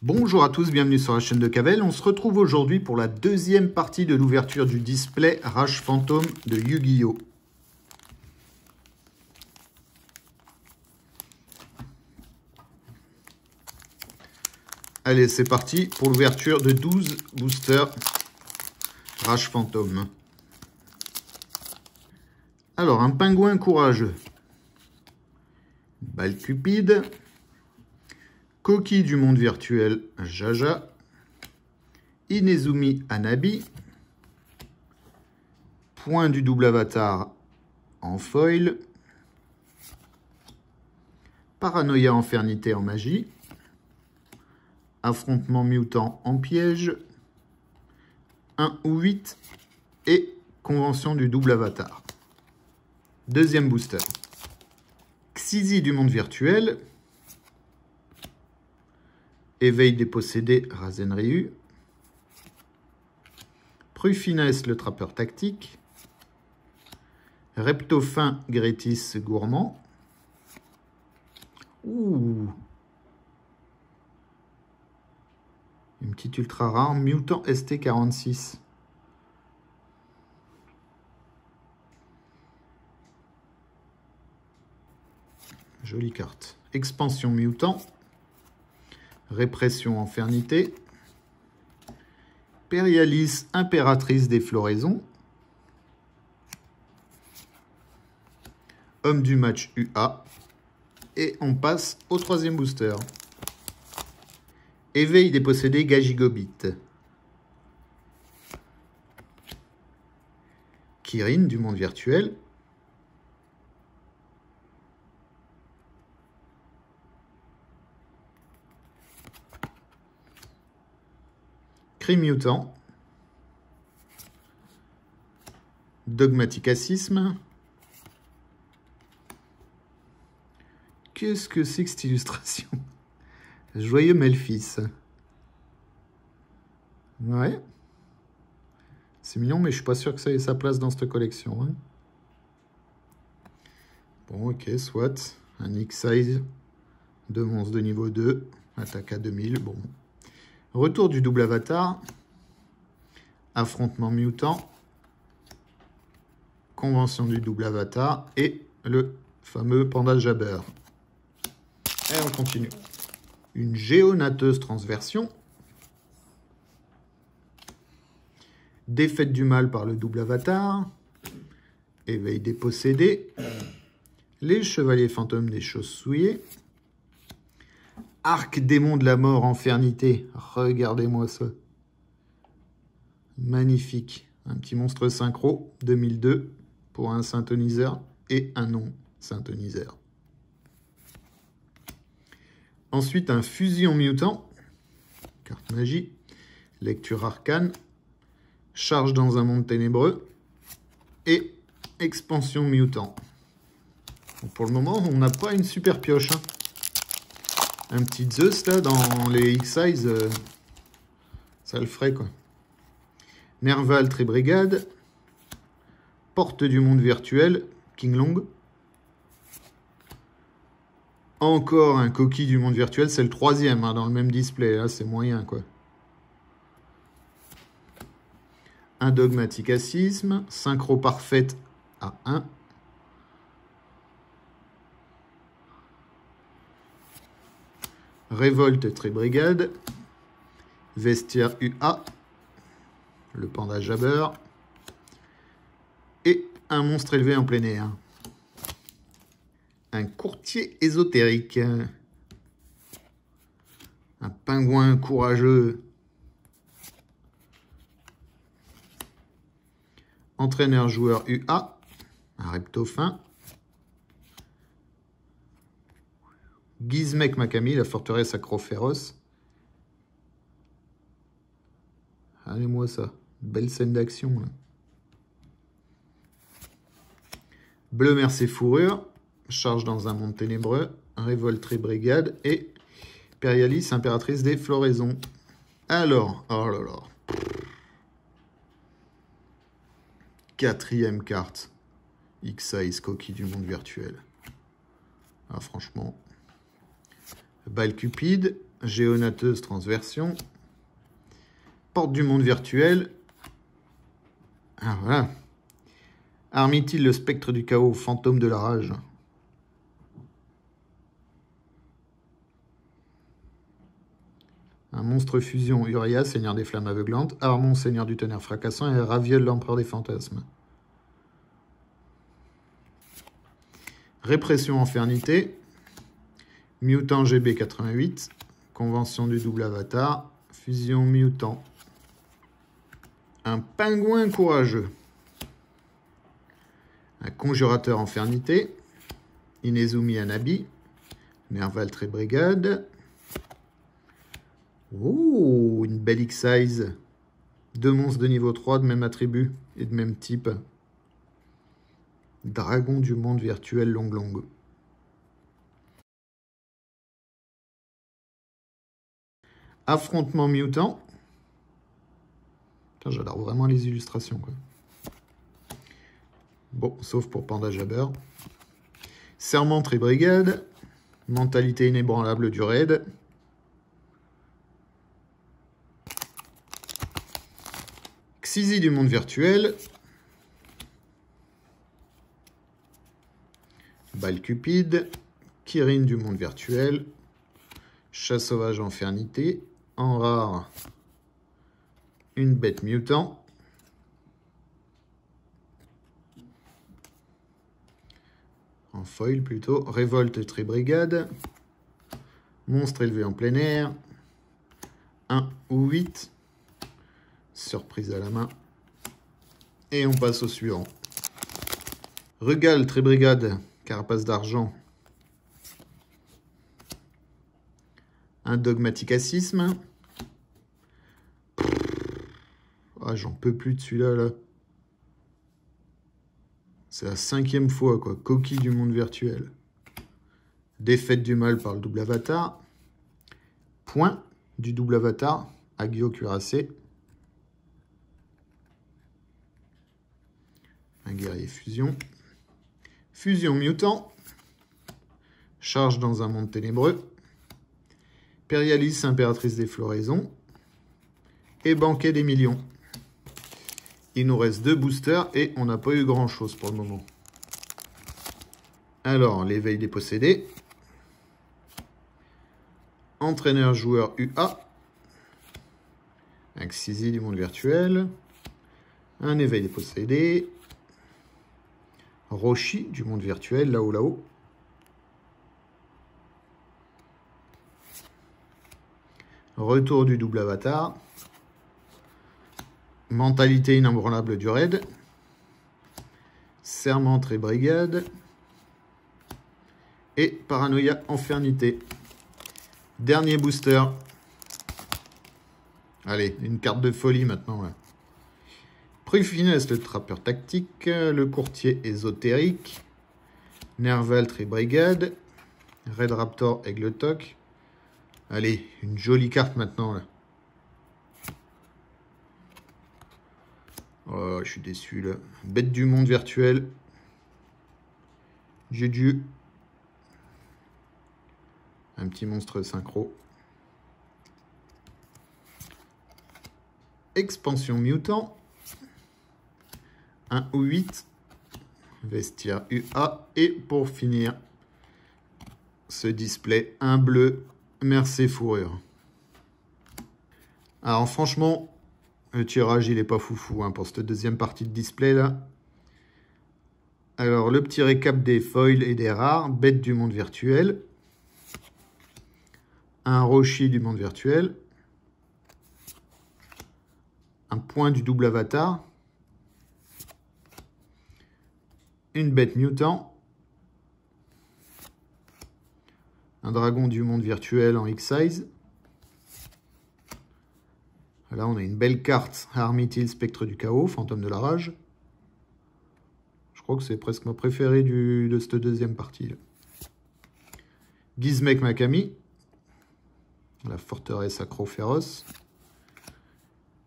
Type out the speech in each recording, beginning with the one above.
Bonjour à tous, bienvenue sur la chaîne de Cavell. On se retrouve aujourd'hui pour la deuxième partie de l'ouverture du display Rage Phantom de Yu-Gi-Oh! Allez, c'est parti pour l'ouverture de 12 boosters Rage Phantom. Alors, un pingouin courageux. Balle Cupide. Coquille du monde virtuel, Jaja. Inezumi Hanabi. Point du double avatar en foil. Paranoïa Infernité en magie. Affrontement mutant en piège. 1 ou 8. Et convention du double avatar. Deuxième booster. Xizi du monde virtuel. Éveil des possédés, Rasenryu. Pruffiness, le trappeur tactique. Reptofin, Grétis gourmand. Ouh. Une petite ultra rare, Mutant ST46. Jolie carte. Expansion mutant. Répression Infernité. Périalis, impératrice des floraisons. Homme du match UA. Et on passe au troisième booster. Éveil des possédés, Gagigobit. Kirin du monde virtuel. Mutant, Dogmaticacisme. Qu'est-ce que c'est que cette illustration? Joyeux Melphis. Ouais. C'est mignon, mais je suis pas sûr que ça ait sa place dans cette collection. Hein. Bon, ok, soit. Un X-Size. 2 monstres de niveau 2. Attaque à 2000. Bon. Retour du double avatar. Affrontement mutant. Convention du double avatar. Et le fameux panda jabber. Et on continue. Une géonateuse transversion. Défaite du mal par le double avatar. Éveil des possédés. Les chevaliers fantômes des choses souillées. Arc démon de la mort, Infernité. Regardez-moi ça. Magnifique. Un petit monstre synchro, 2002, pour un synthoniseur et un non-synthoniseur. Ensuite, un fusion mutant. Carte magie. Lecture arcane. Charge dans un monde ténébreux. Et expansion mutant. Donc pour le moment, on n'a pas une super pioche. Hein. Un petit Zeus, là, dans les X-Size, ça le ferait, quoi. Nerval, Tribrigade. Porte du monde virtuel, King Long. Encore un coquille du monde virtuel, c'est le troisième, hein, dans le même display, là, c'est moyen, quoi. Un Dogmaticacisme, Synchro Parfaite à 1. Révolte Tribrigade, Vestiaire UA, le panda jabber, et un monstre élevé en plein air. Un courtier ésotérique, un pingouin courageux, entraîneur-joueur UA, un reptofin, Gizmek Makami, la forteresse acro-féroce. Allez-moi ça. Belle scène d'action. Bleu Mercé Fourrure. Charge dans un monde ténébreux. Révolterie Brigade. Et Périalis, impératrice des floraisons. Alors, oh là là. Quatrième carte. X-Size, coquille du monde virtuel. Ah, franchement. Balle Cupide, Géonateuse transversion. Porte du monde virtuel. Ah voilà. Armityle, le spectre du chaos, fantôme de la rage. Un monstre fusion, Uria, seigneur des flammes aveuglantes. Armon, seigneur du tonnerre fracassant. Et Raviol, l'empereur des fantasmes. Répression Infernité. Mutant GB88. Convention du double avatar. Fusion Mutant. Un pingouin courageux. Un conjurateur Infernité. Inezumi Anabi. Nerval très brigade. Oh, une belle X-Size. 2 monstres de niveau 3 de même attribut et de même type. Dragon du monde virtuel Long. Affrontement mutant. J'adore vraiment les illustrations, quoi. Bon, sauf pour Panda Jabber. Serment très brigade. Mentalité inébranlable du raid. Xizi du monde virtuel. Balle cupide. Kirin du monde virtuel. Chat sauvage Infernité. En rare, une bête mutant. En foil plutôt. Révolte très brigade. Monstre élevé en plein air. 1 ou 8. Surprise à la main. Et on passe au suivant. Rugal, très brigade, carapace d'argent. Un dogmaticacisme. Ah, j'en peux plus de celui-là, là. C'est la 5e fois, quoi. Coquille du monde virtuel. Défaite du mal par le double avatar. Point du double avatar. Agio cuirassé. Un guerrier fusion. Fusion mutant. Charge dans un monde ténébreux. Périalis, impératrice des floraisons. Et banquet des millions. Il nous reste 2 boosters et on n'a pas eu grand chose pour le moment. Alors, l'éveil des possédés. Entraîneur-joueur UA. Un Xizi du monde virtuel. Un éveil des possédés. Roshi du monde virtuel, là-haut. Retour du double avatar. Mentalité inébranlable du raid. Serment très brigade. Et paranoïa Infernité. Dernier booster. Allez, une carte de folie maintenant. Ouais. Prufinès, le trappeur tactique. Le courtier ésotérique. Nerval très brigade. Red Raptor aigle toc. Allez, une jolie carte maintenant là. Oh, je suis déçu là. Bête du monde virtuel. Juju. Un petit monstre synchro. Expansion mutant. 1 ou 8. Vestiaire UA. Et pour finir, ce display, un bleu. Merci fourrure. Alors franchement, le tirage il est pas foufou hein, pour cette deuxième partie de display là. Alors le petit récap des foils et des rares. Bête du monde virtuel. Un Roshi du monde virtuel. Un point du double avatar. Une bête mutant. Un dragon du monde virtuel en X-Size. Là, on a une belle carte. Armityle, spectre du chaos, fantôme de la rage. Je crois que c'est presque ma préférée de cette deuxième partie. Gizmek Makami. La forteresse accro-féroce.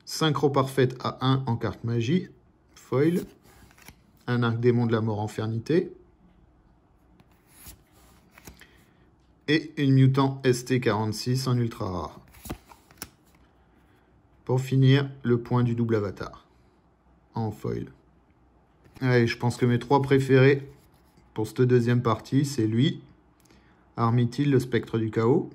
Synchro parfaite à 1 en carte magie. Foil. Un arc démon de la mort Infernité. Et une Mutant ST46 en ultra rare. Pour finir, le point du double avatar en foil. Allez, je pense que mes 3 préférés pour cette deuxième partie, c'est lui, Armityle, le spectre du chaos,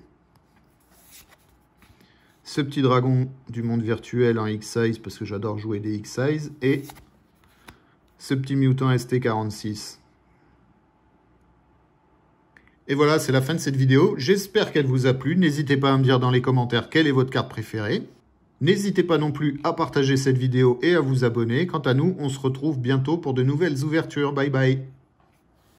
ce petit dragon du monde virtuel en X-Size, parce que j'adore jouer des X-Size, et ce petit Mutant ST46. Et voilà, c'est la fin de cette vidéo. J'espère qu'elle vous a plu. N'hésitez pas à me dire dans les commentaires quelle est votre carte préférée. N'hésitez pas non plus à partager cette vidéo et à vous abonner. Quant à nous, on se retrouve bientôt pour de nouvelles ouvertures. Bye bye.